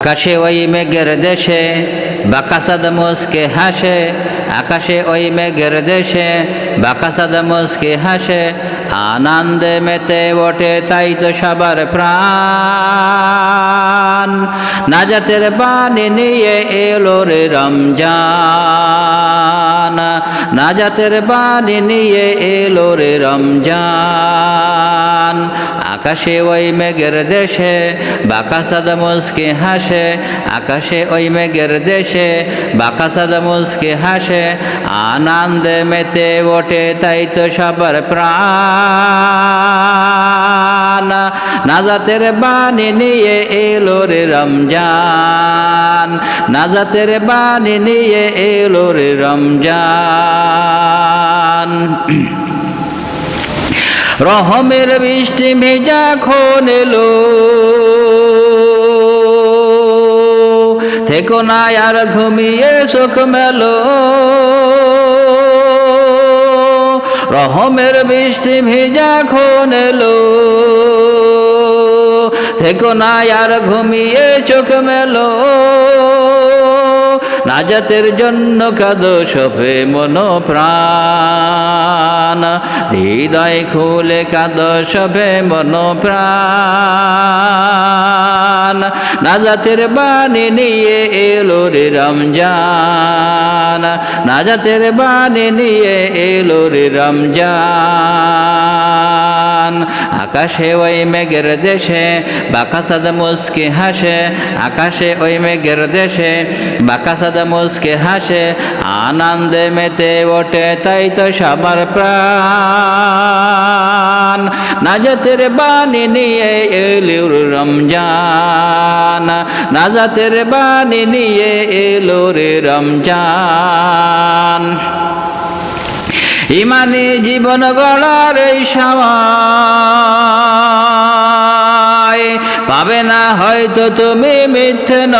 আকাশে ওই মেঘের দেশে বাকাসাদ মুস্কে হাসে, আকাশে ওই মেঘের দেশে বাকাসাদ মুস্কে হাসে, আনন্দে মেতে ওঠে তাই তো সবার প্রাণ। নাজাতের বাণী নিয়ে এলো রে রমজান, নাজাতের বাণী নিয়ে এলো রে রমজান। আকাশে ওই মেঘের দেশে বাকাসাদ মুস্কে হাসে, আকাশে ওই মেঘের দেশে বাকাসাদ মুস্কে হাসে, আনন্দে মেতে ওঠে তাই তো সবার প্রাণ। নাজাতের বাণী নিয়ে এলো রে রমজান, নাজাতের বাণী নিয়ে এলো রে রমজান। রহমের বৃষ্টি ভেজা খন এলো, থেকো না আর ঘুমিয়ে চোখ মেলো। রহমের বৃষ্টি ভেজা খন এলো, থেকো না আর ঘুমিয়ে চোখ মেলো। নাজাতের জন্য কাঁদো সবে মন প্রাণ, হৃদয় খুলে কাঁদো সবে মন প্রাণ। নাজাতের বাণী নিয়ে এলো রে রমজান, নাজাতের বাণী নিয়ে এলো রে রমজান। আকাশে ওই মেঘের দেশে বাকাসাদ মুস্কে হাসে, আকাশে ওই মেঘের দেশে বাকাসাদ মুস্কে হাসে, আনন্দে মেতে ওঠে তাই তো সবার প্রাণ। নাজাতের বাণী নিয়ে এলো রে রমজান, নাজাতের বাণী নিয়ে এলো রে রমজান। ইমানি জীবন গড়ার এই সময় পাবে না হয়তো তুমি মিথ্যে নয়।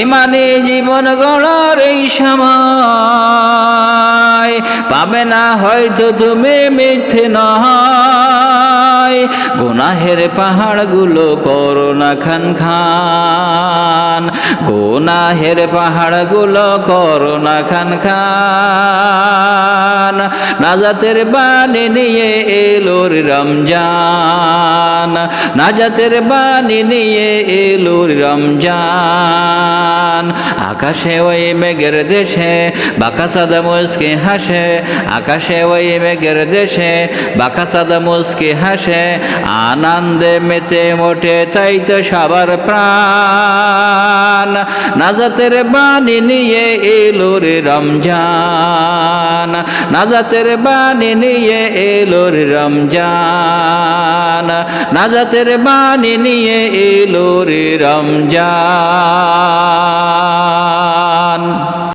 ইমানি জীবন গড়ার এই সময় পাবে না হয়তো তুমি মিথ্যে নয়। গুনাহের পাহাড়গুলো করো না খান খান, গুনাহের পাহাড়গুলো করো না খান খান। নাজাতের বাণী নিয়ে এলো রে রমজান, নাজাতের বাণী নিয়ে এলো রে রমজান। আকাশে ওই মেঘের দেশে বাকাসাদ মুস্কে হাসে, আকাশে ওই মেঘের দেশে বাকাসাদ মুস্কে হাসে, আনন্দে মেতে ওঠে তাই তো সবার প্রাণ। নাজাতের বাণী নিয়ে এলো রে রমজান, নাজাতের বাণী নিয়ে এলো রে রমজান, নাজাতের বাণী নিয়ে এলো রে রমজান।